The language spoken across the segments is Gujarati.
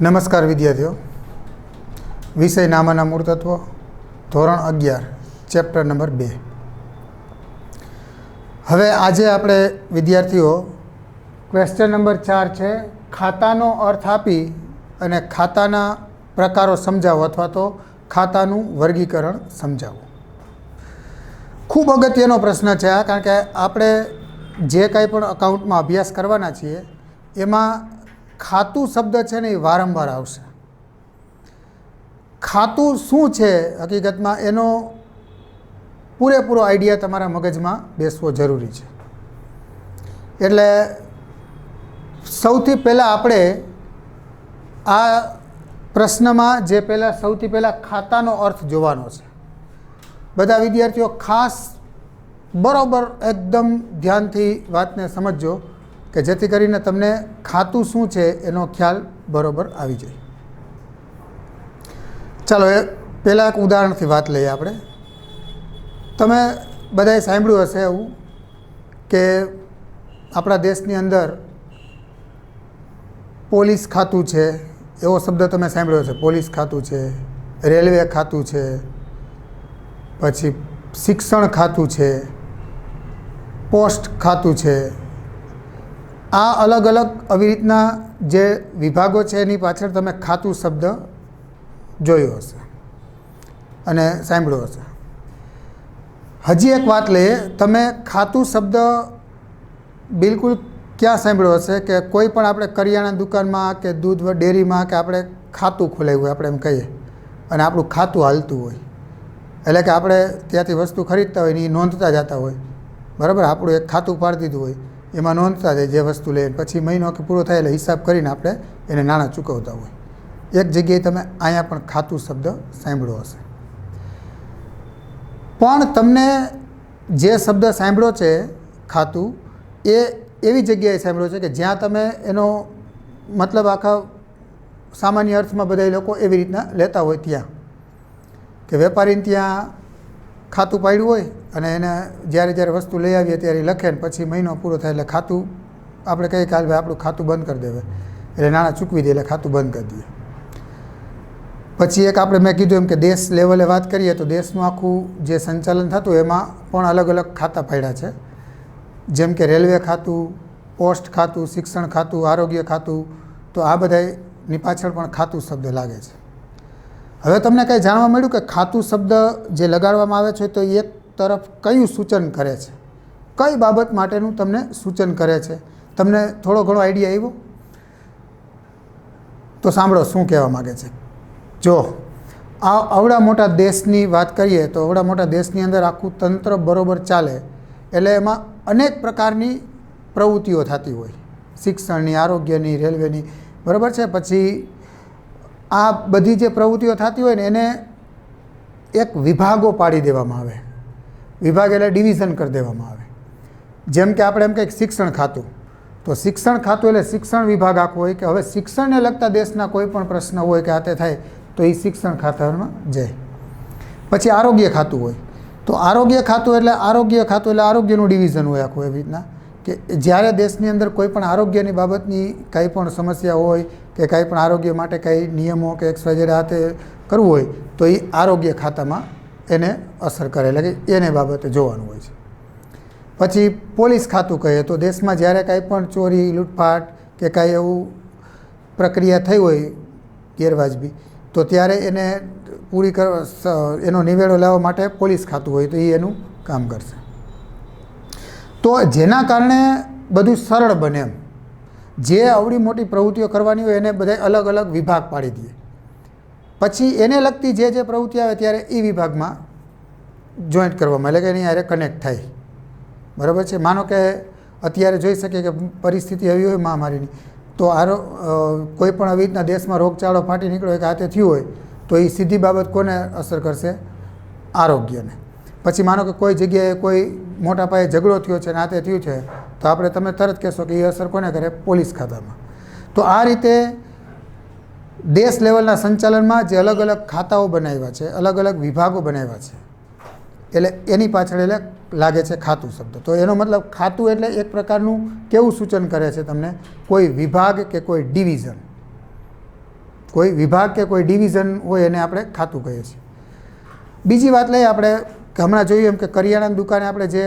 નમસ્કાર વિદ્યાર્થીઓ, વિષય નામાના મૂળ તત્વો, ધોરણ 11, ચેપ્ટર નંબર 2. હવે આજે આપણે વિદ્યાર્થીઓ ક્વેશ્ચન નંબર 4 છે, ખાતાનો અર્થ આપી અને ખાતાના પ્રકારો સમજાવો અથવા તો ખાતાનું વર્ગીકરણ સમજાવો. ખૂબ અગત્યનો પ્રશ્ન છે આ, કારણ કે આપણે જે કંઈ પણ અકાઉન્ટમાં અભ્યાસ કરવાના છીએ એમાં ખાતું શબ્દ છે ને એ વારંવાર આવશે. ખાતું શું છે હકીકતમાં એનો પૂરેપૂરો આઈડિયા તમારા મગજમાં બેસવો જરૂરી છે. એટલે સૌથી પહેલાં આપણે આ પ્રશ્નમાં સૌથી પહેલાં ખાતાનો અર્થ જોવાનો છે. બધા વિદ્યાર્થીઓ ખાસ બરાબર એકદમ ધ્યાનથી વાતને સમજજો કે જેથી કરીને તમને ખાતું શું છે એનો ખ્યાલ બરાબર આવી જાય. ચાલો પહેલાં એક ઉદાહરણથી વાત લઈએ આપણે. તમે બધાએ સાંભળ્યું હશે એવું કે આપણા દેશની અંદર પોલીસ ખાતું છે, એવો શબ્દ તમે સાંભળ્યો હશે. પોલીસ ખાતું છે, રેલવે ખાતું છે, પછી શિક્ષણ ખાતું છે, પોસ્ટ ખાતું છે. આ અલગ અલગ આવી રીતના જે વિભાગો છે એની પાછળ તમે ખાતું શબ્દ જોયો હશે અને સાંભળ્યો હશે. હજી એક વાત લઈએ, તમે ખાતું શબ્દ બિલકુલ ક્યાં સાંભળ્યો હશે કે કોઈ પણ આપણે કરિયાણા દુકાનમાં કે દૂધ ડેરીમાં કે આપણે ખાતું ખોલાવ્યું હોય, આપણે એમ કહીએ, અને આપણું ખાતું હાલતું હોય, એટલે કે આપણે ત્યાંથી વસ્તુ ખરીદતા હોય ને એ નોંધતા જતા હોય, બરાબર. આપણું એક ખાતું પાડી દીધું હોય, એમાં નોંધતા જાય જે વસ્તુ લઈએ, પછી મહિનો કે પૂરો થાય એટલે હિસાબ કરીને આપણે એને નાણાં ચૂકવતા હોય. એક જગ્યાએ તમે અહીંયા પણ ખાતું શબ્દ સાંભળ્યો હશે. પણ તમને જે શબ્દ સાંભળ્યો છે ખાતું, એ એવી જગ્યાએ સાંભળ્યો છે કે જ્યાં તમે એનો મતલબ આખા સામાન્ય અર્થમાં બધા લોકો એવી રીતના લેતા હોય, ત્યાં કે વેપારીને ત્યાં ખાતું પાડ્યું હોય અને એને જ્યારે વસ્તુ લઈ આવીએ ત્યારે લખે ને પછી મહિનો પૂરો થાય એટલે ખાતું આપણે કહીએ કે ભાઈ આપણું ખાતું બંધ કરી દેવે, એટલે નાણાં ચૂકવી દે એટલે ખાતું બંધ કરી દઈએ. પછી એક આપણે મેં કીધું એમ કે દેશ લેવલે વાત કરીએ તો દેશનું આખું જે સંચાલન થતું એમાં પણ અલગ અલગ ખાતા પાડ્યા છે. જેમ કે રેલવે ખાતું, પોસ્ટ ખાતું, શિક્ષણ ખાતું, આરોગ્ય ખાતું. તો આ બધાની પાછળ પણ ખાતું શબ્દ લાગે છે. હવે તમને કંઈ જાણવા મળ્યું કે ખાતું શબ્દ જે લગાડવામાં આવે છે તો એક તરફ કયું સૂચન કરે છે, કઈ બાબત માટેનું તમને સૂચન કરે છે? તમને થોડો ઘણો આઈડિયા આવ્યો? તો સાંભળો શું કહેવા માગે છે. જો આવડા મોટા દેશની વાત કરીએ તો આવડા મોટા દેશની અંદર આખું તંત્ર બરોબર ચાલે એટલે એમાં અનેક પ્રકારની પ્રવૃત્તિઓ થતી હોય, શિક્ષણની, આરોગ્યની, રેલવેની, બરાબર છે. પછી આ બધી જે પ્રવૃત્તિઓ થતી હોય ને એને એક વિભાગો પાડી દેવામાં આવે. વિભાગ એટલે ડિવિઝન કરી દેવામાં આવે. જેમ કે આપણે એમ કંઈક શિક્ષણ ખાતું, તો શિક્ષણ ખાતું એટલે શિક્ષણ વિભાગ આખો હોય કે હવે શિક્ષણને લગતા દેશના કોઈ પણ પ્રશ્ન હોય કે હાથે થાય તો એ શિક્ષણ ખાતામાં જાય. પછી આરોગ્ય ખાતું હોય, તો આરોગ્ય ખાતું એટલે આરોગ્યનું ડિવિઝન હોય આખું. એવી રીતના કે જ્યારે દેશની અંદર કોઈ પણ આરોગ્યની બાબતની કંઈ પણ સમસ્યા હોય કે કંઈ પણ આરોગ્ય માટે કંઈ નિયમો કે XYZ હાથે કરવું હોય તો એ આરોગ્ય ખાતામાં એને અસર કરે, એટલે કે એને બાબતે જોવાનું હોય છે. પછી પોલીસ ખાતું કહીએ તો દેશમાં જ્યારે કાંઈ પણ ચોરી, લૂંટફાટ કે કાંઈ એવું પ્રક્રિયા થઈ હોય ગેરવાજબી, તો ત્યારે એને પૂરી એનો નિવેડો લાવવા માટે પોલીસ ખાતું હોય તો એ એનું કામ કરશે. તો જેના કારણે બધું સરળ બને એમ, જે આવડી મોટી પ્રવૃત્તિઓ કરવાની હોય એને બધા અલગ અલગ વિભાગ પાડી દઈએ. પછી એને લગતી જે પ્રવૃત્તિ આવે ત્યારે એ વિભાગમાં જોઈન્ટ કરવામાં, એટલે કે એની હારે કનેક્ટ થાય, બરાબર છે. માનો કે અત્યારે જોઈ શકીએ કે પરિસ્થિતિ એવી હોય મહામારીની, તો કોઈ પણ આવી રીતના દેશમાં રોગચાળો ફાટી નીકળ્યો કે હાથે થયું હોય તો એ સીધી બાબત કોને અસર કરશે? આરોગ્યને. પછી માનો કે કોઈ જગ્યાએ કોઈ મોટા પાયે ઝઘડો થયો છે અને હાથે થયું છે તો તમે તરત કહેશો કે એ અસર કોને કરે? પોલીસ ખાતામાં. તો આ રીતે દેશ લેવલના સંચાલનમાં જે અલગ અલગ ખાતાઓ બનાવ્યા છે, અલગ અલગ વિભાગો બનાવ્યા છે, એટલે એની પાછળ એટલે લાગે છે ખાતું શબ્દ. તો એનો મતલબ ખાતું એટલે એક પ્રકારનું કેવું સૂચન કરે છે તમને? કોઈ વિભાગ કે કોઈ ડિવિઝન. કોઈ વિભાગ કે કોઈ ડિવિઝન હોય એને આપણે ખાતું કહીએ છીએ. બીજી વાત લઈએ આપણે કે હમણાં જોયું એમ કે કરિયાણાની દુકાને આપણે જે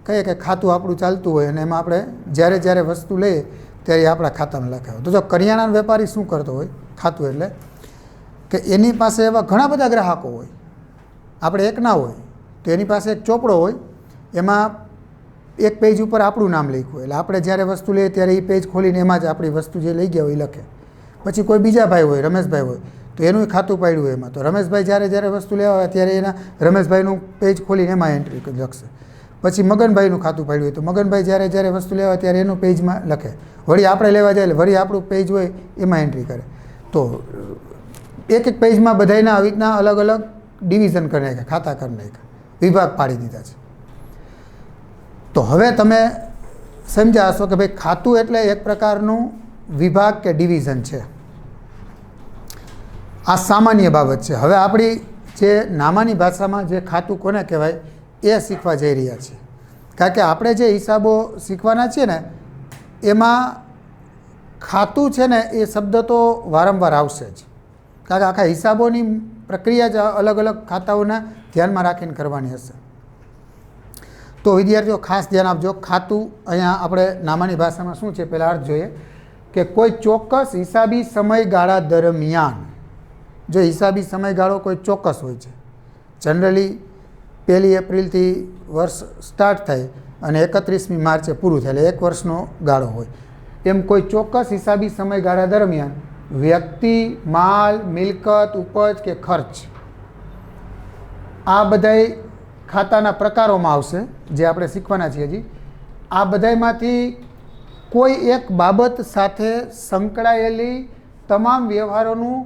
કહીએ કે ખાતું આપણું ચાલતું હોય અને એમાં આપણે જ્યારે વસ્તુ લઈએ ત્યારે આપણા ખાતામાં લખાવે. તો જો કરિયાણાનો વેપારી શું કરતો હોય, ખાતું એટલે કે એની પાસે એવા ઘણા બધા ગ્રાહકો હોય, આપણે એક ના હોય, તો એની પાસે એક ચોપડો હોય, એમાં એક પેજ ઉપર આપણું નામ લખ્યું હોય, એટલે આપણે જ્યારે વસ્તુ લઈએ ત્યારે એ પેજ ખોલીને એમાં જ આપણી વસ્તુ જે લઈ ગયા હોય એ લખે. પછી કોઈ બીજા ભાઈ હોય, રમેશભાઈ હોય, તો એનું ખાતું પાડ્યું હોય એમાં, તો રમેશભાઈ જ્યારે વસ્તુ લેવા આવે ત્યારે એના રમેશભાઈનું પેજ ખોલીને એમાં એન્ટ્રી લખશે. પછી મગનભાઈનું ખાતું પાડ્યું હોય તો મગનભાઈ જ્યારે વસ્તુ લેવા આવે ત્યારે એનું પેજમાં લખે. વળી આપણે લેવા જાય વળી આપણું પેજ હોય એમાં એન્ટ્રી કરે. તો એક પેજમાં બધાના આવી રીતના અલગ અલગ ડિવિઝન કરી નાખ્યા, ખાતા કરી નાખ્યા, વિભાગ પાડી દીધા છે. તો હવે તમે સમજ્યા હશો કે ભાઈ ખાતું એટલે એક પ્રકારનું વિભાગ કે ડિવિઝન છે. આ સામાન્ય બાબત છે. હવે આપણી જે નામાની ભાષામાં જે ખાતું કોને કહેવાય એ શીખવા જઈ રહ્યા છીએ. કારણ કે આપણે જે હિસાબો શીખવાના છીએ ને એમાં ખાતું છે ને એ શબ્દ તો વારંવાર આવશે જ. કારણ કે આખા હિસાબોની પ્રક્રિયા જ અલગ અલગ ખાતાઓના ધ્યાનમાં રાખીને કરવાની હશે. તો વિદ્યાર્થીઓ ખાસ ધ્યાન આપજો. ખાતું અહીંયા આપણે નામાની ભાષામાં શું છે પહેલાં અર્થ જોઈએ કે કોઈ ચોક્કસ હિસાબી સમયગાળા દરમિયાન, જો હિસાબી સમયગાળો કોઈ ચોક્કસ હોય છે, જનરલી 1 એપ્રિલથી વર્ષ સ્ટાર્ટ થાય અને 31મી માર્ચે પૂરું થાય, એટલે 1 વર્ષનો ગાળો હોય. એમ કોઈ ચોક્કસ હિસાબી સમયગાળા દરમિયાન વ્યક્તિ, માલ, મિલકત, ઉપજ કે ખર્ચ આ બધાય ખાતાના પ્રકારોમાં આવશે જે આપણે શીખવાના છીએ હજી. આ બધાયમાંથી કોઈ એક બાબત સાથે સંકળાયેલી તમામ વ્યવહારોનું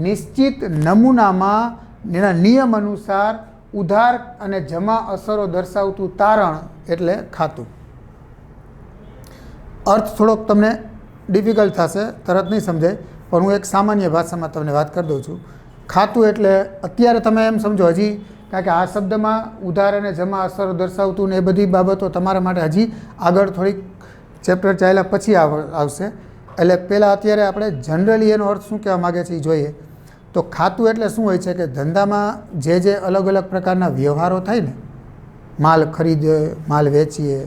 નિશ્ચિત નમૂનામાં એના નિયમ અનુસાર ઉધાર અને જમા અસરો દર્શાવતું તારણ એટલે ખાતું. અર્થ થોડોક તમને ડિફિકલ્ટ થશે, તરત નહીં સમજાય, પણ હું એક સામાન્ય ભાષામાં તમને વાત કરી દઉં છું. ખાતું એટલે અત્યારે તમે એમ સમજો હજી, કારણ કે આ શબ્દમાં ઉધાર અને જમા અસરો દર્શાવતું ને એ બધી બાબતો તમારા માટે હજી આગળ થોડીક ચેપ્ટર ચાલ્યા પછી આવશે. એટલે પહેલાં અત્યારે આપણે જનરલી એનો અર્થ શું કહેવા માગે છે એ જોઈએ. તો ખાતું એટલે શું હોય છે કે ધંધામાં જે અલગ અલગ પ્રકારના વ્યવહારો થાય ને, માલ ખરીદીએ, માલ વેચીએ,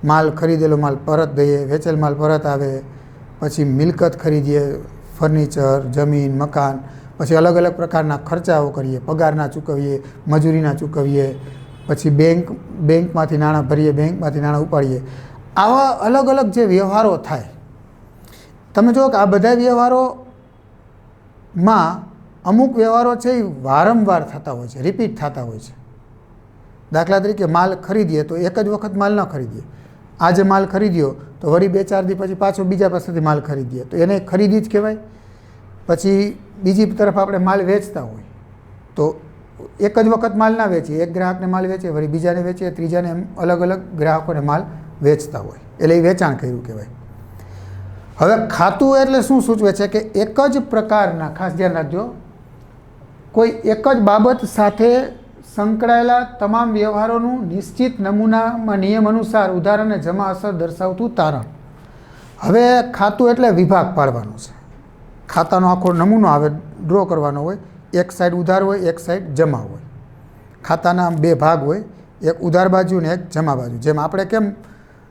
માલ ખરીદેલો માલ પરત દઈએ, વેચેલ માલ પરત આવે, પછી મિલકત ખરીદીએ, ફર્નિચર, જમીન, મકાન, પછી અલગ અલગ પ્રકારના ખર્ચાઓ કરીએ, પગારના ચૂકવીએ, મજૂરીના ચૂકવીએ, પછી બેંકમાંથી નાણાં ભરીએ, બેંકમાંથી નાણાં ઉપાડીએ. આવા અલગ અલગ જે વ્યવહારો થાય, તમે જુઓ કે આ બધા વ્યવહારોમાં અમુક વ્યવહારો છે એ વારંવાર થતા હોય છે, રિપીટ થતા હોય છે. દાખલા તરીકે માલ ખરીદીએ તો એક જ વખત માલ ન ખરીદીએ. આજે માલ ખરીદ્યો તો વળી 2-4 દી પછી પાછો બીજા પાસેથી માલ ખરીદીએ તો એને ખરીદી જ કહેવાય. પછી બીજી તરફ આપણે માલ વેચતા હોય તો એક જ વખત માલ ના વેચીએ, એક ગ્રાહકને માલ વેચીએ, વળી બીજાને વેચીએ, ત્રીજાને, એમ અલગ અલગ ગ્રાહકોને માલ વેચતા હોય, એટલે એ વેચાણ કર્યું કહેવાય. હવે ખાતું એટલે શું સૂચવે છે કે એક જ પ્રકારના, ખાસ ધ્યાન રાખજો, કોઈ એક જ બાબત સાથે સંકળાયેલા તમામ વ્યવહારોનું નિશ્ચિત નમૂનામાં નિયમ અનુસાર ઉધાર અને જમા અસર દર્શાવતું તારણ. હવે ખાતું એટલે વિભાગ પાડવાનો છે. ખાતાનો આખો નમૂનો આવે, ડ્રો કરવાનો હોય. એક સાઈડ ઉધાર હોય, એક સાઈડ જમા હોય. ખાતાના 2 ભાગ હોય, એક ઉધાર બાજુ ને એક જમા બાજુ. જેમ આપણે કેમ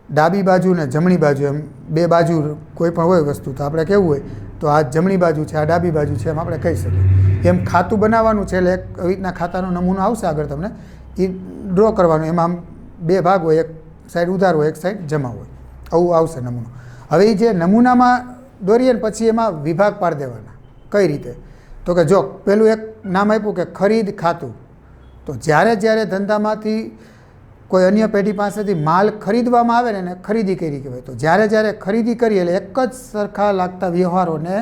ડાબી બાજુ ને જમણી બાજુ એમ 2 બાજુ કોઈ પણ હોય વસ્તુ, તો આપણે કેવું હોય તો આ જમણી બાજુ છે, આ ડાબી બાજુ છે, એમ આપણે કહી શકીએ. એમ ખાતું બનાવવાનું છે એટલે એક આવી રીતના ખાતાનો નમૂનો આવશે આગળ તમને, એ ડ્રો કરવાનું. એમાં આમ 2 ભાગ હોય, એક સાઈડ ઉધાર હોય, એક સાઈડ જમા હોય, આવું આવશે નમૂનો. હવે એ જે નમૂનામાં દોરીએ ને પછી એમાં વિભાગ પાડી દેવાના. કઈ રીતે? તો કે જો પેલું એક નામ આપ્યું કે ખરીદ ખાતું. તો જ્યારે ધંધામાંથી કોઈ અન્ય પેઢી પાસેથી માલ ખરીદવામાં આવે ને એને ખરીદી કરી કહેવાય. તો જ્યારે ખરીદી કરીએ એટલે એક જ સરખા લાગતા વ્યવહારોને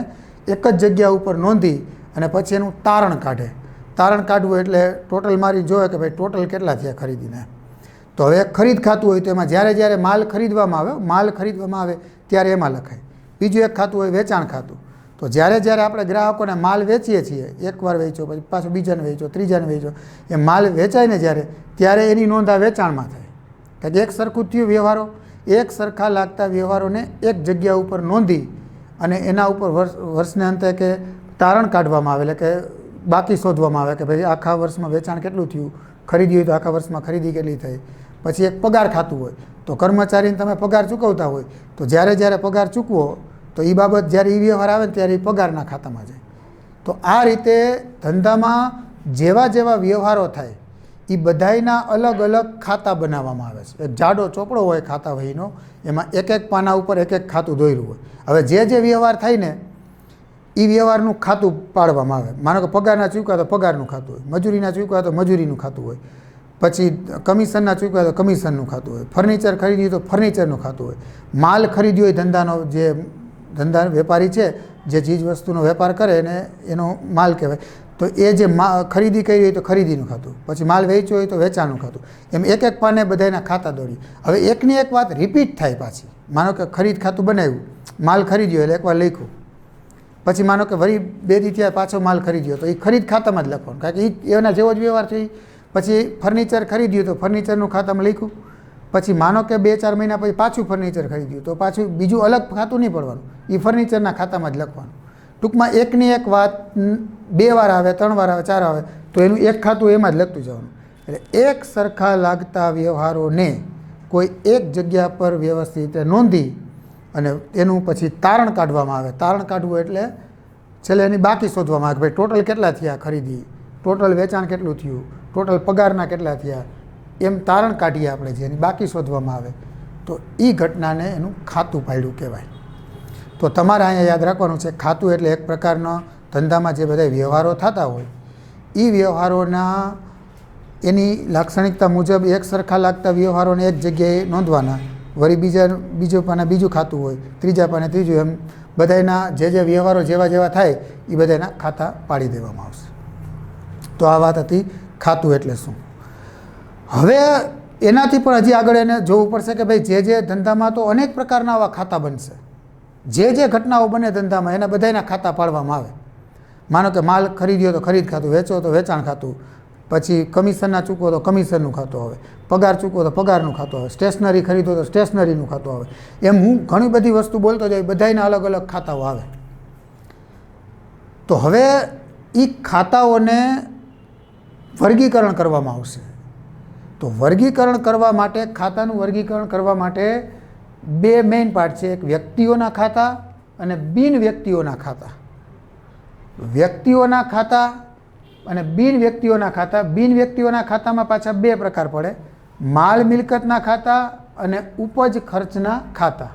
એક જ જગ્યા ઉપર નોંધી અને પછી એનું તારણ કાઢે. તારણ કાઢવું એટલે ટોટલ મારી જોવે કે ભાઈ ટોટલ કેટલા થયા ખરીદીને. તો હવે ખરીદ ખાતું હોય તો એમાં જ્યારે માલ ખરીદવામાં આવે ત્યારે એમાં લખાય. બીજું એક ખાતું હોય વેચાણ ખાતું. તો જ્યારે આપણે ગ્રાહકોને માલ વેચીએ છીએ, એકવાર વેચો, પછી પાછો બીજાને વેચો, ત્રીજાને વેચો, એ માલ વેચાય ને ત્યારે એની નોંધ આ વેચાણમાં થાય. કારણ કે એક સરખું થયું વ્યવહારો, એક સરખા લાગતા વ્યવહારોને એક જગ્યા ઉપર નોંધી અને એના ઉપર વર્ષને અંતે કે તારણ કાઢવામાં આવે, એટલે કે બાકી શોધવામાં આવે કે ભાઈ આખા વર્ષમાં વેચાણ કેટલું થયું, ખરીદી હોય તો આખા વર્ષમાં ખરીદી કેટલી થઈ. પછી એક પગાર ખાતું હોય, તો કર્મચારીને તમે પગાર ચૂકવતા હોય તો જ્યારે પગાર ચૂકવો તો એ બાબત જ્યારે એ વ્યવહાર આવે ને ત્યારે એ પગારના ખાતામાં જાય. તો આ રીતે ધંધામાં જેવા વ્યવહારો થાય એ બધાયના અલગ અલગ ખાતા બનાવવામાં આવે છે. એક જાડો ચોપડો હોય ખાતા વહીનો, એમાં એક પાના ઉપર એક ખાતું દોર્યું હોય. હવે જે વ્યવહાર થાય ને એ વ્યવહારનું ખાતું પાડવામાં આવે. માનો કે પગારના ચૂકવ્યા તો પગારનું ખાતું હોય, મજૂરીના ચૂકવ્યા તો મજૂરીનું ખાતું હોય, પછી કમિશનના ચૂકવ્યા તો કમિશનનું ખાતું હોય, ફર્નિચર ખરીદ્યું તો ફર્નિચરનું ખાતું હોય, માલ ખરીદ્યો હોય ધંધાનો, જે ધંધા વેપારી છે જે ચીજ વસ્તુનો વેપાર કરે ને એનો માલ કહેવાય, તો એ જે ખરીદી કરી હોય તો ખરીદીનું ખાતું, પછી માલ વેચ્યો હોય તો વેચાણનું ખાતું. એમ એક પાને બધાના ખાતા દોરી. હવે એકની એક વાત રિપીટ થાય પાછી. માનો કે ખરીદ ખાતું બનાવ્યું, માલ ખરીદ્યો એટલે એકવાર લખ્યું, પછી માનો કે વળી 2 દી થયા પાછો માલ ખરીદ્યો તો એ ખરીદ ખાતામાં જ લખવાનું, કારણ કે એના જેવો જ વ્યવહાર છે. પછી ફર્નિચર ખરીદ્યું તો ફર્નિચરનું ખાતામાં લખ્યું, પછી માનો કે 2-4 મહિના પછી પાછું ફર્નિચર ખરીદ્યું તો પાછું બીજું અલગ ખાતું નહીં પડવાનું, એ ફર્નિચરના ખાતામાં જ લખવાનું. ટૂંકમાં એકની એક વાત 2 વાર આવે, 3 વાર આવે, 4 આવે તો એનું એક ખાતું એમાં જ લખતું જવાનું. એટલે એક સરખા લાગતા વ્યવહારોને કોઈ એક જગ્યા પર વ્યવસ્થિત રીતે નોંધી અને એનું પછી તારણ કાઢવામાં આવે. તારણ કાઢવું એટલે છેલ્લે એની બાકી શોધવામાં આવે કે ભાઈ ટોટલ કેટલા થયા ખરીદી, ટોટલ વેચાણ કેટલું થયું, ટોટલ પગારના કેટલા થયા, એમ તારણ કાઢીએ આપણે, જેની બાકી શોધવામાં આવે તો એ ઘટનાને એનું ખાતું પાડ્યું કહેવાય. તો તમારે અહીંયા યાદ રાખવાનું છે, ખાતું એટલે એક પ્રકારનો ધંધામાં જે બધા વ્યવહારો થતા હોય એ વ્યવહારોના એની લાક્ષણિકતા મુજબ એક સરખા લાગતા વ્યવહારોને એક જગ્યાએ નોંધવાના, વળી બીજો પાને બીજું ખાતું હોય, ત્રીજા પાને ત્રીજું, એમ બધાના જે વ્યવહારો જેવા થાય એ બધાના ખાતા પાડી દેવામાં આવશે. તો આ વાત હતી ખાતું એટલે શું. હવે એનાથી પણ હજી આગળ એને જોવું પડશે કે ભાઈ જે ધંધામાં તો અનેક પ્રકારના આવા ખાતા બનશે, જે ઘટનાઓ બને ધંધામાં એના બધાના ખાતા પાડવામાં આવે. માનો કે માલ ખરીદ્યો તો ખરીદ ખાતું, વેચો તો વેચાણ ખાતું, પછી કમિશનના ચૂકવો તો કમિશનનું ખાતું આવે, પગાર ચૂકવો તો પગારનું ખાતું આવે, સ્ટેશનરી ખરીદો તો સ્ટેશનરીનું ખાતું આવે. એમ હું ઘણી બધી વસ્તુ બોલતો જાય, બધાના અલગ અલગ ખાતાઓ આવે. તો હવે એ ખાતાઓને વર્ગીકરણ કરવામાં આવશે. તો વર્ગીકરણ કરવા માટે, ખાતાનું વર્ગીકરણ કરવા માટે 2 મેઇન પાર્ટ છે. એક વ્યક્તિઓના ખાતા અને બિન વ્યક્તિઓના ખાતા. વ્યક્તિઓના ખાતા અને બિન વ્યક્તિઓના ખાતા. બિન વ્યક્તિઓના ખાતામાં પાછા 2 પ્રકાર પડે, માલ મિલકતના ખાતા અને ઉપજ ખર્ચના ખાતા.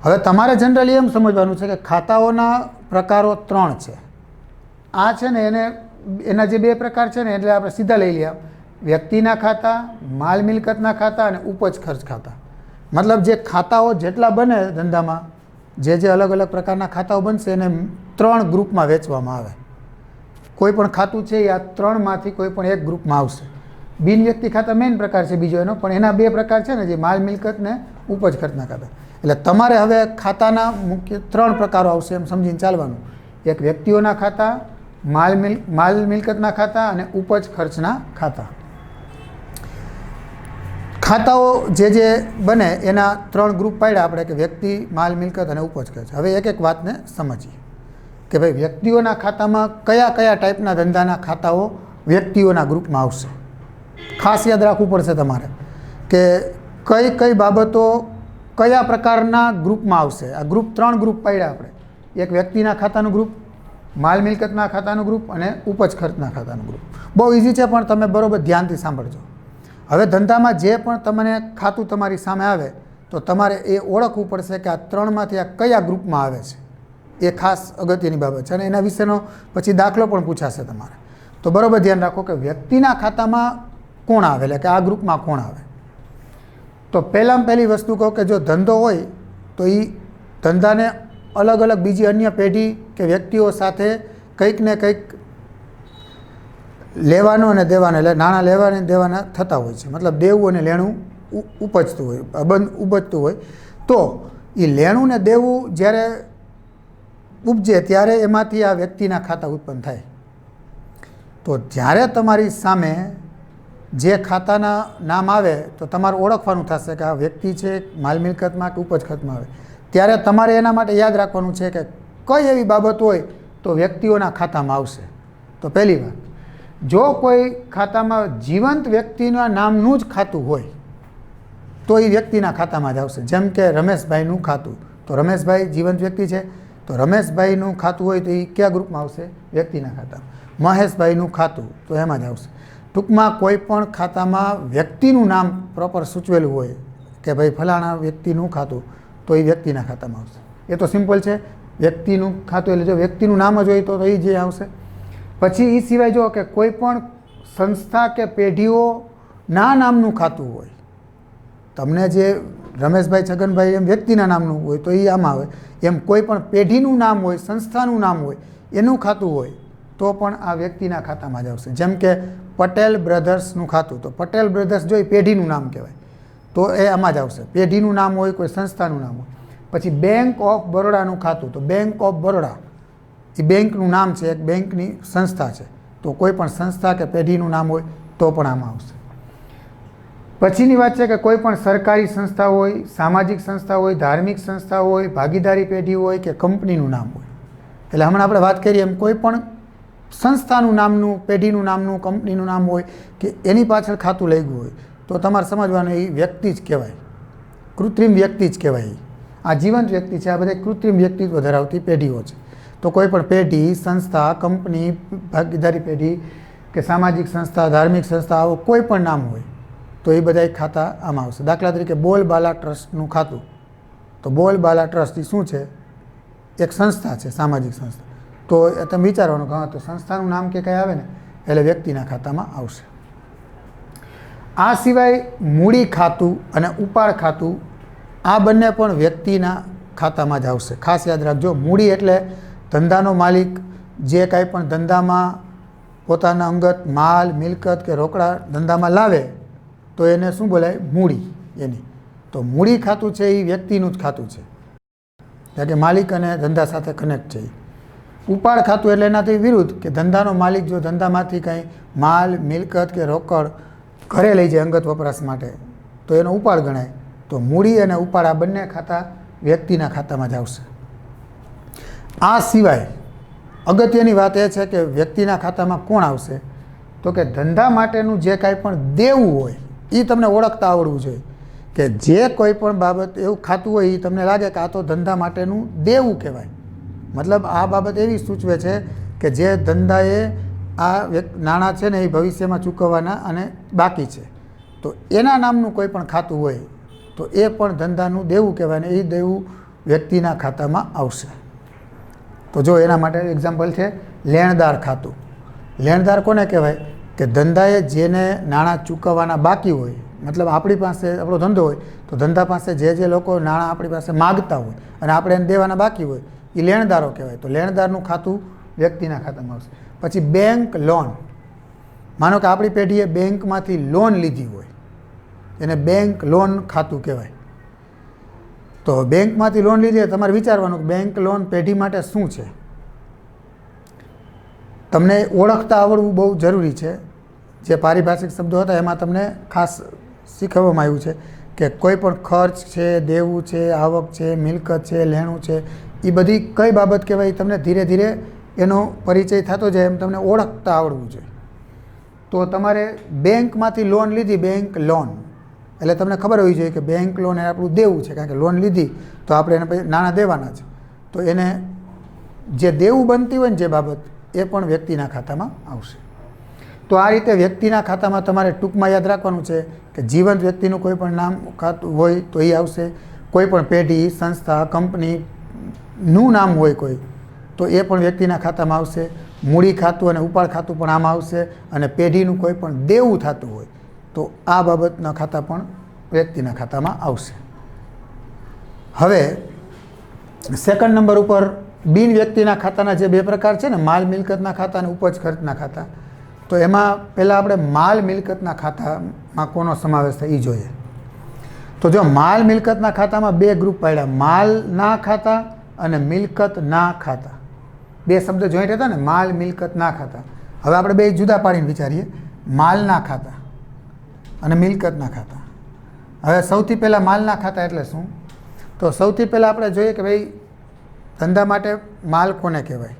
હવે તમારે જનરલી એમ સમજવાનું છે કે ખાતાઓના પ્રકારો 3 છે. આ છે ને એના જે 2 પ્રકાર છે ને એટલે આપણે સીધા લઈ લઈએ, વ્યક્તિના ખાતા, માલ મિલકતના ખાતા અને ઉપજ ખર્ચ ખાતા. મતલબ જે ખાતાઓ જેટલા બને ધંધામાં, જે અલગ અલગ પ્રકારના ખાતાઓ બનશે એને 3 ગ્રુપમાં વેચવામાં આવે. કોઈ પણ ખાતું છે એ આ 3માંથી કોઈ પણ એક ગ્રુપમાં આવશે. બિન વ્યક્તિ ખાતા મેઇન પ્રકાર છે બીજો એનો, પણ એના 2 પ્રકાર છે ને, જે માલ મિલકત ને ઉપજ ખર્ચના ખાતા. એટલે તમારે હવે ખાતાના મુખ્ય 3 પ્રકારો આવશે એમ સમજીને ચાલવાનું. એક વ્યક્તિઓના ખાતા, માલ મિલકતના ખાતા અને ઉપજ ખર્ચના ખાતા. ખાતાઓ જે બને એના 3 ગ્રુપ પાડ્યા આપણે કે વ્યક્તિ, માલ મિલકત અને ઉપજ ખર્ચ. હવે એક વાતને સમજીએ કે ભાઈ વ્યક્તિઓના ખાતામાં કયા ટાઈપના ધંધાના ખાતાઓ વ્યક્તિઓના ગ્રુપમાં આવશે. ખાસ યાદ રાખવું પડશે તમારે કે કઈ બાબતો કયા પ્રકારના ગ્રુપમાં આવશે. આ ગ્રુપ 3 ગ્રુપ પાડ્યા આપણે. એક વ્યક્તિના ખાતાનું ગ્રુપ, માલ મિલકતના ખાતાનું ગ્રુપ અને ઉપજ ખર્ચના ખાતાનું ગ્રુપ. બહુ ઇઝી છે પણ તમે બરાબર ધ્યાનથી સાંભળજો. હવે ધંધામાં જે પણ તમને ખાતું તમારી સામે આવે તો તમારે એ ઓળખવું પડશે કે આ 3માંથી આ કયા ગ્રુપમાં આવે છે. એ ખાસ અગત્યની બાબત છે અને એના વિશેનો પછી દાખલો પણ પૂછાશે તમારે. તો બરાબર ધ્યાન રાખો કે વ્યક્તિના ખાતામાં કોણ આવે, એટલે કે આ ગ્રુપમાં કોણ આવે. તો પહેલી વસ્તુ કહો કે જો ધંધો હોય તો એ ધંધાને અલગ અલગ બીજી અન્ય પેઢી કે વ્યક્તિઓ સાથે કંઈક ને કંઈક લેવાનું અને દેવાનું, એટલે નાણાં લેવાના અને દેવાના થતા હોય છે. મતલબ દેવું અને લેણું ઉપજતું હોય. તો એ લેણું ને દેવું જ્યારે ઉપજે ત્યારે એમાંથી આ વ્યક્તિના ખાતા ઉત્પન્ન થાય. તો જ્યારે તમારી સામે જે ખાતાના નામ આવે તો તમારે ઓળખવાનું થશે કે આ વ્યક્તિ છે માલ મિલકતમાં કે ઉપજ ખર્ચમાં આવે. ત્યારે તમારે એના માટે યાદ રાખવાનું છે કે કઈ એવી બાબત હોય તો વ્યક્તિઓના ખાતામાં આવશે. તો પહેલી વાત, જો કોઈ ખાતામાં જીવંત વ્યક્તિના નામનું જ ખાતું હોય તો એ વ્યક્તિના ખાતામાં જ આવશે. જેમ કે રમેશભાઈનું ખાતું, તો રમેશભાઈ જીવંત વ્યક્તિ છે, તો રમેશભાઈનું ખાતું હોય તો એ કયા ગ્રુપમાં આવશે? વ્યક્તિના ખાતામાં. મહેશભાઈનું ખાતું તો એમાં જ આવશે. ટૂંકમાં કોઈ પણ ખાતામાં વ્યક્તિનું નામ પ્રોપર સૂચવેલું હોય કે ભાઈ ફલાણા વ્યક્તિનું ખાતું, તો એ વ્યક્તિના ખાતામાં આવશે. એ તો સિમ્પલ છે. વ્યક્તિનું ખાતું એટલે જો વ્યક્તિનું નામ જ હોય તો એ જે આવશે. પછી એ સિવાય જો કે કોઈ પણ સંસ્થા કે પેઢીઓના નામનું ખાતું હોય, તમને જે રમેશભાઈ છગનભાઈ એમ વ્યક્તિના નામનું હોય તો એ આમાં આવે. એમ કોઈ પણ પેઢીનું નામ હોય, સંસ્થાનું નામ હોય, એનું ખાતું હોય તો પણ આ વ્યક્તિના ખાતામાં જ આવશે. જેમ કે પટેલ બ્રધર્સનું ખાતું, તો પટેલ બ્રધર્સ જો એ પેઢીનું નામ કહેવાય તો એ આમાં જ આવશે. પેઢીનું નામ હોય, કોઈ સંસ્થાનું નામ હોય. પછી બેંક ઓફ બરોડાનું ખાતું, તો બેંક ઓફ બરોડા એ બેંકનું નામ છે, એક બેંકની સંસ્થા છે, તો કોઈ પણ સંસ્થા કે પેઢીનું નામ હોય તો પણ આમાં આવશે. પછીની વાત છે કે કોઈ પણ સરકારી સંસ્થા હોય, સામાજિક સંસ્થા હોય, ધાર્મિક સંસ્થા હોય, ભાગીદારી પેઢી હોય કે કંપનીનું નામ હોય. એટલે હમણાં આપણે વાત કરીએ એમ કોઈ પણ સંસ્થાનું નામનું, પેઢીનું નામનું, કંપનીનું નામ હોય કે એની પાછળ ખાતું લાગ્યું હોય તો તમારે સમજવાનું એ વ્યક્તિ જ કહેવાય, કૃત્રિમ વ્યક્તિ જ કહેવાય. આ જીવંત વ્યક્તિ છે, આ બધા કૃત્રિમ વ્યક્તિત્વ ધરાવતી પેઢીઓ છે. તો કોઈ પણ પેઢી, સંસ્થા, કંપની, ભાગીદારી પેઢી કે સામાજિક સંસ્થા, ધાર્મિક સંસ્થા, આવો કોઈ પણ નામ હોય તો એ બધા ખાતા આમાં આવશે. દાખલા તરીકે બોલબાલા ટ્રસ્ટનું ખાતું, તો બોલબાલા ટ્રસ્ટ એ શું છે? એક સંસ્થા છે, સામાજિક સંસ્થા. તો તમે વિચારવાનું કે હા, તો સંસ્થાનું નામ કે કંઈ આવે ને એટલે વ્યક્તિના ખાતામાં આવશે. આ સિવાય મૂડી ખાતું અને ઉપાડ ખાતું, આ બંને પણ વ્યક્તિના ખાતામાં જ આવશે. ખાસ યાદ રાખજો, મૂડી એટલે ધંધાનો માલિક જે કાંઈ પણ ધંધામાં પોતાના અંગત માલ, મિલકત કે રોકડા ધંધામાં લાવે તો એને શું બોલાય? મૂડી એની. તો મૂડી ખાતું છે એ વ્યક્તિનું જ ખાતું છે, કારણ કે માલિક અને ધંધા સાથે કનેક્ટ છે. ઉપાડ ખાતું એટલે એનાથી વિરુદ્ધ, કે ધંધાનો માલિક જો ધંધામાંથી કંઈ માલ, મિલકત કે રોકડ ઘરે લઈ જાય અંગત વપરાશ માટે તો એનો ઉપાડ ગણાય. તો મૂડી અને ઉપાડ આ બંને ખાતા વ્યક્તિના ખાતામાં જ આવશે. આ સિવાય અગત્યની વાત એ છે કે વ્યક્તિના ખાતામાં કોણ આવશે? તો કે ધંધા માટેનું જે કાંઈ પણ દેવું હોય એ તમને ઓળખતા આવડવું જોઈએ. કે જે કોઈ પણ બાબત એવું ખાતું હોય એ તમને લાગે કે આ તો ધંધા માટેનું દેવું કહેવાય. મતલબ આ બાબત એવી સૂચવે છે કે જે ધંધાએ આ નાણાં છે ને એ ભવિષ્યમાં ચૂકવવાના અને બાકી છે, તો એના નામનું કોઈ પણ ખાતું હોય તો એ પણ ધંધાનું દેવું કહેવાય ને એ દેવું વ્યક્તિના ખાતામાં આવશે. તો જો એના માટે એક્ઝામ્પલ છે લેણદાર ખાતું. લેણદાર કોને કહેવાય? કે ધંધાએ જેને નાણાં ચૂકવવાના બાકી હોય, મતલબ આપણી પાસે આપણો ધંધો હોય તો ધંધા પાસે જે લોકો નાણાં આપણી પાસે માગતા હોય અને આપણે એને દેવાના બાકી હોય એ લેણદારો કહેવાય. તો લેણદારનું ખાતું વ્યક્તિના ખાતામાં આવશે. પછી બેંક લોન, માનો કે આપણી પેઢીએ બેંકમાંથી લોન લીધી હોય એને બેંક લોન ખાતું કહેવાય. તો બેંકમાંથી લોન લીધી, તમારે વિચારવાનું કે બેંક લોન પેઢી માટે શું છે. તમને ઓળખતા આવડવું બહુ જરૂરી છે. જે પારિભાષિક શબ્દો હતા એમાં તમને ખાસ શીખવવામાં આવ્યું છે કે કોઈ પણ ખર્ચ છે, દેવું છે, આવક છે, મિલકત છે, લેણું છે, એ બધી કઈ બાબત કહેવાય તમને ધીરે ધીરે એનો પરિચય થતો જાય એમ તમને ઓળખતા આવડવું જોઈએ. તો તમારે બેંકમાંથી લોન લીધી, બેંક લોન એટલે તમને ખબર હોવી જોઈએ કે બેંક લોન એ આપણું દેવું છે, કારણ કે લોન લીધી તો આપણે એને પછી નાણાં દેવાના છે. તો એને જે દેવું બનતી હોય ને જે બાબત એ પણ વ્યક્તિના ખાતામાં આવશે. તો આ રીતે વ્યક્તિના ખાતામાં તમારે ટૂંકમાં યાદ રાખવાનું છે કે જીવંત વ્યક્તિનું કોઈ પણ નામ ખાતું હોય તો એ આવશે. કોઈ પણ પેઢી, સંસ્થા, કંપનીનું નામ હોય કોઈ તો એ પણ વ્યક્તિના ખાતામાં આવશે. મૂડી ખાતું અને ઉપાડ ખાતું પણ આમાં આવશે. અને પેઢીનું કોઈ પણ દેવું થતું હોય તો આ બાબતના ખાતા પણ વ્યક્તિના ખાતામાં આવશે. હવે સેકન્ડ નંબર ઉપર બિન વ્યક્તિના ખાતાના જે બે પ્રકાર છે ને, માલ મિલકતના ખાતા અને ઉપજ ખર્ચના ખાતા. તો એમાં પહેલાં આપણે માલ મિલકતના ખાતામાં કોનો સમાવેશ થાય એ જોઈએ. તો જો માલ મિલકતના ખાતામાં બે ગ્રુપ પાડ્યા, માલના ખાતા અને મિલકતના ખાતા. બે શબ્દ જોઈન્ટ હતા ને, માલ મિલકતના ખાતા. હવે આપણે બે જુદા પાડીને વિચારીએ, માલના ખાતા અને મિલકતના ખાતા. હવે સૌથી પહેલાં માલના ખાતા એટલે શું? તો સૌથી પહેલાં આપણે જોઈએ કે ભાઈ ધંધા માટે માલ કોને કહેવાય?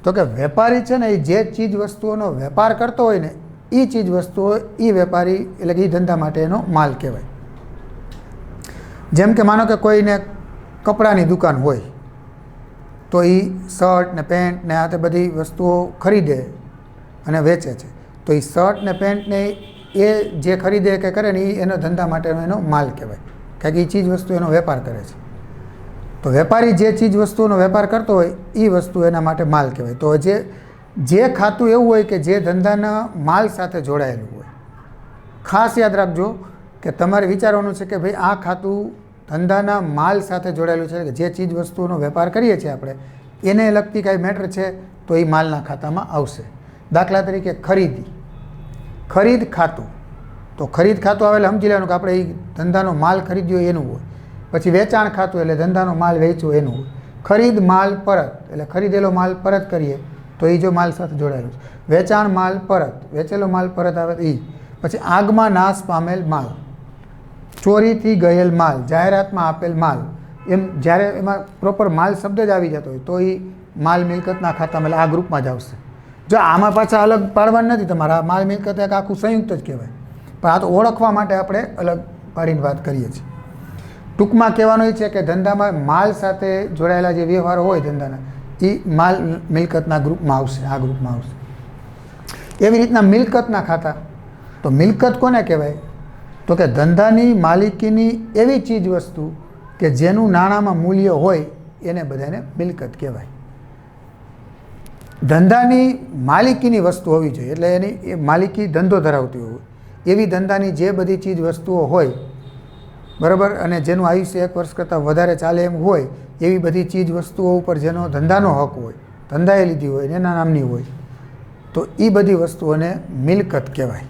તો કે વેપારી છે ને એ જે ચીજ વસ્તુઓનો વેપાર કરતો હોય ને એ ચીજ વસ્તુઓ એ વેપારી એટલે કે એ ધંધા માટે એનો માલ કહેવાય. જેમ કે માનો કે કોઈને કપડાની દુકાન હોય તો એ શર્ટ ને પેન્ટ ને આ તે બધી વસ્તુઓ ખરીદે અને વેચે છે. તો એ શર્ટ ને પેન્ટને એ જે ખરીદે કે કરે ને એ એનો ધંધા માટેનો એનો માલ કહેવાય, કારણ કે એ ચીજ વસ્તુ એનો વેપાર કરે છે. તો વેપારી જે ચીજ વસ્તુઓનો વેપાર કરતો હોય એ વસ્તુ એના માટે માલ કહેવાય. તો જે ખાતું એવું હોય કે જે ધંધાના માલ સાથે જોડાયેલું હોય. ખાસ યાદ રાખજો કે તમારે વિચારવાનું છે કે ભાઈ આ ખાતું ધંધાના માલ સાથે જોડાયેલું છે, કે જે ચીજ વસ્તુઓનો વેપાર કરીએ છીએ આપણે એને લગતી કાંઈ મેટર છે તો એ માલના ખાતામાં આવશે. દાખલા તરીકે ખરીદ ખાતું, તો ખરીદ ખાતું આવે એટલે સમજી લેવાનું કે આપણે એ ધંધાનો માલ ખરીદ્યો એનું હોય. પછી વેચાણ ખાતું એટલે ધંધાનો માલ વેચ્યો એનું હોય. ખરીદ માલ પરત એટલે ખરીદેલો માલ પરત કરીએ તો એ જો માલ સાથે જોડાયેલું છે. વેચાણ માલ પરત, વેચેલો માલ પરત આવે તો એ. પછી આગમાં નાશ પામેલ માલ, ચોરીથી ગયેલ માલ, જાહેરાતમાં આપેલ માલ, એમ જ્યારે એમાં પ્રોપર માલ શબ્દ જ આવી જતો હોય તો એ માલ મિલકતના ખાતામાં એટલે આ ગ્રુપમાં જ આવશે. જો આમાં પાછા અલગ પાડવાનું નથી તમારે, આ માલ મિલકત એક આખું સંયુક્ત જ કહેવાય, પણ આ તો ઓળખવા માટે આપણે અલગ પાડીને વાત કરીએ છીએ. ટૂંકમાં કહેવાનું એ છે કે ધંધામાં માલ સાથે જોડાયેલા જે વ્યવહારો હોય ધંધાના એ માલ મિલકતના ગ્રુપમાં આવશે, આ ગ્રુપમાં આવશે. એવી રીતના મિલકતના ખાતા, તો મિલકત કોને કહેવાય? તો કે ધંધાની માલિકીની એવી ચીજ વસ્તુ કે જેનું નાણાંમાં મૂલ્ય હોય એને બધાને મિલકત કહેવાય. ધંધાની માલિકીની વસ્તુ હોવી જોઈએ, એટલે એની એ માલિકી ધંધો ધરાવતી હોય એવી ધંધાની જે બધી ચીજ વસ્તુઓ હોય, બરાબર, અને જેનું આયુષ્ય 1 વર્ષ કરતાં વધારે ચાલે એમ હોય એવી બધી ચીજ વસ્તુઓ ઉપર જેનો ધંધાનો હક હોય, ધંધાએ લીધી હોય એના નામની હોય, તો એ બધી વસ્તુઓને મિલકત કહેવાય.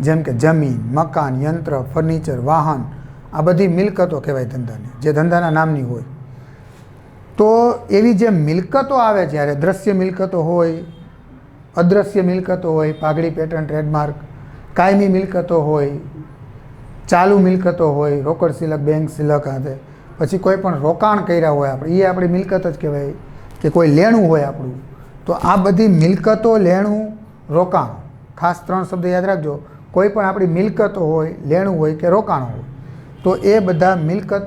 જેમ કે જમીન, મકાન, યંત્ર, ફર્નિચર, વાહન, આ બધી મિલકતો કહેવાય ધંધાને, જે ધંધાના નામની હોય. તો એવી જે મિલકતો આવે જ્યારે દ્રશ્ય મિલકતો હોય, અદ્રશ્ય મિલકતો હોય, પાઘડી, પેટર્ન, ટ્રેડમાર્ક, કાયમી મિલકતો હોય, ચાલુ મિલકતો હોય, રોકડ સિલક, બેંક સિલક, હાથે પછી કોઈ પણ રોકાણ કર્યા હોય આપણે, એ આપણી મિલકત જ કહેવાય. કે કોઈ લેણું હોય આપણું, તો આ બધી મિલકતો, લેણું, રોકાણ, ખાસ 3 શબ્દ યાદ રાખજો. કોઈ પણ આપણી મિલકતો હોય, લેણું હોય કે રોકાણ હોય તો એ બધા મિલકત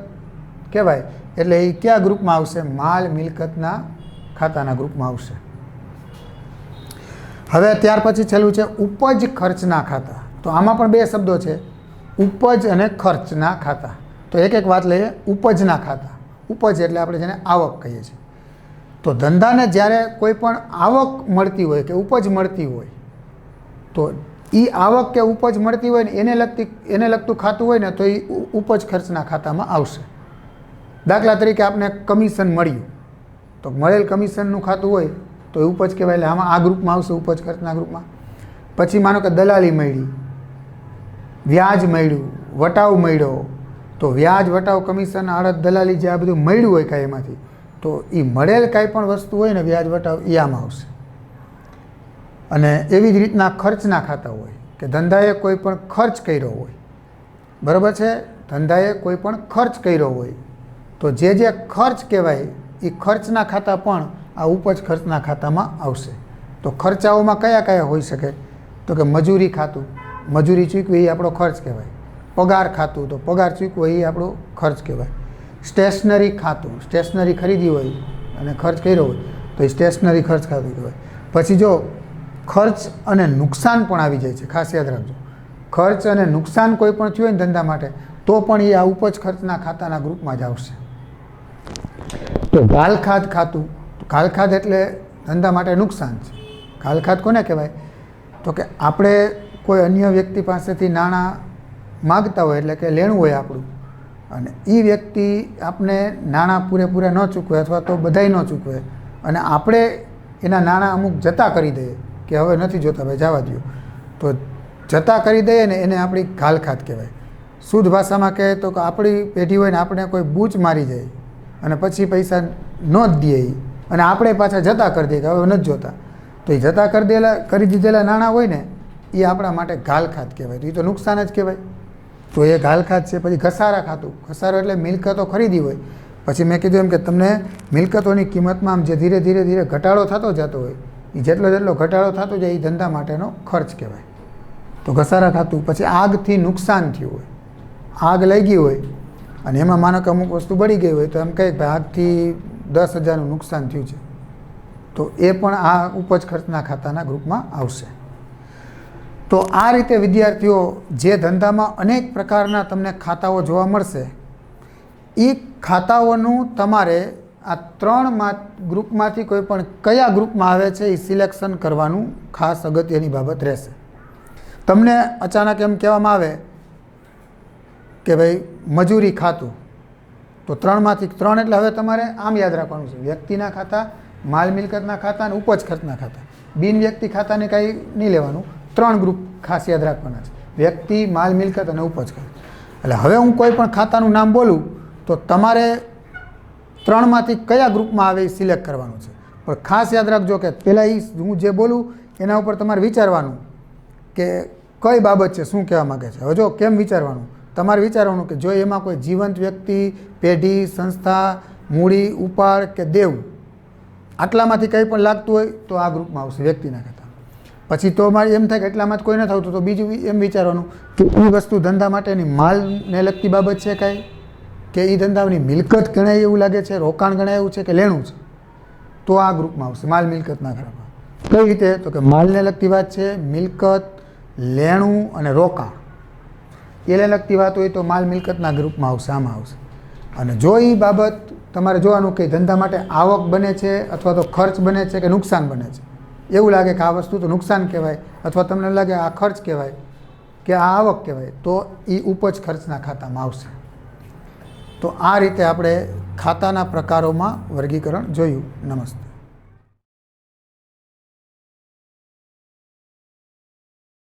કહેવાય. એટલે એ કયા ગ્રુપમાં આવશે? માલ મિલકતના ખાતાના ગ્રુપમાં આવશે. હવે ત્યાર પછી છેલ્લું છે ઉપજ ખર્ચના ખાતા. તો આમાં પણ 2 શબ્દો છે, ઉપજ અને ખર્ચના ખાતા. તો એક એક વાત લઈએ. ઉપજના ખાતા, ઉપજ એટલે આપણે જેને આવક કહીએ છીએ. તો ધંધાને જ્યારે કોઈ પણ આવક મળતી હોય કે ઉપજ મળતી હોય તો એ આવક કે ઉપજ મળતી હોય ને એને લગતું ખાતું હોય ને તો એ ઉપજ ખર્ચના ખાતામાં આવશે. દાખલા તરીકે આપણે કમિશન મળ્યું તો મળેલ કમિશનનું ખાતું હોય તો એ ઉપજ કહેવાય, એટલે આમાં આ ગ્રુપમાં આવશે, ઉપજ ખર્ચના ગ્રુપમાં. પછી માનો કે દલાલી મળી, વ્યાજ મળ્યું, વટાવ મળ્યો, તો વ્યાજ, વટાવ, કમિશન, આડત, દલાલી જે આ બધું મળ્યું હોય કાંઈ એમાંથી, તો એ મળેલ કાંઈ પણ વસ્તુ હોય ને વ્યાજ, વટાવ, એ આમાં આવશે. અને એવી જ રીતના ખર્ચના ખાતા હોય કે ધંધાએ કોઈ પણ ખર્ચ કર્યો હોય, બરાબર છે, ધંધાએ કોઈ પણ ખર્ચ કર્યો હોય તો જે ખર્ચ કહેવાય એ ખર્ચના ખાતા પણ આ ઉપજ ખર્ચના ખાતામાં આવશે. તો ખર્ચાઓમાં કયા કયા હોઈ શકે? તો કે મજૂરી ખાતું, મજૂરી ચૂકવી એ આપણો ખર્ચ કહેવાય. પગાર ખાતું, તો પગાર ચૂકવો એ આપણો ખર્ચ કહેવાય. સ્ટેશનરી ખાતું, સ્ટેશનરી ખરીદી હોય અને ખર્ચ કર્યો હોય તો એ સ્ટેશનરી ખર્ચ ખાતું કહેવાય. પછી જો ખર્ચ અને નુકસાન પણ આવી જાય છે, ખાસ યાદ રાખજો. ખર્ચ અને નુકસાન કોઈ પણ થયું હોય ને ધંધા માટે તો પણ એ આ ઉપજ ખર્ચના ખાતાના ગ્રુપમાં જ આવશે. તો ગાલખાદ ખાતું, ગાલખાદ એટલે ધંધા માટે નુકસાન છે. ગાલખાદ કોને કહેવાય? તો કે આપણે કોઈ અન્ય વ્યક્તિ પાસેથી નાણાં માગતા હોય, એટલે કે લેણું હોય આપણું, અને એ વ્યક્તિ આપણે નાણાં પૂરેપૂરા ન ચૂકવે અથવા તો બધાય ન ચૂકવે અને આપણે એના નાણાં અમુક જતા કરી દઈએ કે હવે નથી જોતા ભાઈ જવા દો, તો જતા કરી દઈએ ને એને આપણી ગાલખાદ કહેવાય. શુદ્ધ ભાષામાં કહે તો કે આપણી પેઢી હોય ને આપણે કોઈ બૂચ મારી જાય અને પછી પૈસા ન જ દઈએ અને આપણે પાછા જતા કરી દઈએ કે હવે નથી જોતા, તો એ જતા કરી દીધેલા નાણાં હોય ને એ આપણા માટે ગાલખાદ કહેવાય. તો એ તો નુકસાન જ કહેવાય. તો એ ગાલખાદ છે. પછી ઘસારા ખાતું, ઘસારો એટલે મિલકતો ખરીદી હોય પછી મેં કીધું એમ કે તમને મિલકતોની કિંમતમાં આમ જે ધીરે ધીરે ધીરે ઘટાડો થતો જતો હોય એ જેટલો જેટલો ઘટાડો થતો જાય એ ધંધા માટેનો ખર્ચ કહેવાય. તો ઘસારા ખાતું પછી આગથી નુકસાન થયું હોય, આગ લઈ ગઈ હોય અને એમાં માનો કે અમુક વસ્તુ બળી ગઈ હોય તો એમ કહે કે આગથી 10,000નું નુકસાન થયું છે, તો એ પણ આ ઉપજ ખર્ચના ખાતાના ગ્રુપમાં આવશે. તો આ રીતે વિદ્યાર્થીઓ જે ધંધામાં અનેક પ્રકારના તમને ખાતાઓ જોવા મળશે એ ખાતાઓનું તમારે આ 3 ગ્રુપમાંથી કોઈ પણ કયા ગ્રુપમાં આવે છે એ સિલેક્શન કરવાનું ખાસ અગત્યની બાબત રહેશે. તમને અચાનક એમ કહેવામાં આવે કે ભાઈ મજૂરી ખાતું, તો 3માંથી 3 એટલે હવે તમારે આમ યાદ રાખવાનું છે, વ્યક્તિના ખાતા, માલ મિલકતના ખાતા અને ઉપજ ખર્ચના ખાતા. બિન વ્યક્તિ ખાતાને કાંઈ નહીં લેવાનું, 3 ગ્રુપ ખાસ યાદ રાખવાના છે, વ્યક્તિ, માલ મિલકત અને ઉપજ ખર્ચ. એટલે હવે હું કોઈ પણ ખાતાનું નામ બોલું તો તમારે 3માંથી કયા ગ્રુપમાં આવે એ સિલેક્ટ કરવાનું છે. પણ ખાસ યાદ રાખજો કે પહેલાં હું જે બોલું એના ઉપર તમારે વિચારવાનું કે કઈ બાબત છે, શું કહેવા માગે છે. હવે જો કેમ વિચારવાનું, તમારે વિચારવાનું કે જો એમાં કોઈ જીવંત વ્યક્તિ, પેઢી, સંસ્થા, મૂડી, ઉપાડ કે દેવ આટલામાંથી કંઈ પણ લાગતું હોય તો આ ગ્રુપમાં આવશે વ્યક્તિના ખાતા. પછી તો મારે એમ થાય કે એટલામાં જ કોઈ નથી આવતું તો બીજું એમ વિચારવાનું કે એ વસ્તુ ધંધા માટેની માલને લગતી બાબત છે કાંઈ, કે એ ધંધાની મિલકત ગણાય એવું લાગે છે, રોકાણ ગણાય એવું છે કે લેણું છે, તો આ ગ્રુપમાં આવશે માલ મિલકતના ખાતામાં. કઈ રીતે, તો કે માલને લગતી વાત છે, મિલકત, લેણું અને રોકાણ એને લગતી વાત હોય તો માલ મિલકતના ગ્રુપમાં આવશે, આમાં આવશે. અને જો એ બાબત તમારે જોવાનું કે ધંધા માટે આવક બને છે અથવા તો ખર્ચ બને છે કે નુકસાન બને છે, એવું લાગે કે આ વસ્તુ તો નુકસાન કહેવાય અથવા તમને લાગે આ ખર્ચ કહેવાય કે આ આવક કહેવાય, તો એ ઉપજ ખર્ચના ખાતામાં આવશે. તો આ રીતે આપણે ખાતાના પ્રકારોમાં વર્ગીકરણ જોયું. નમસ્તે.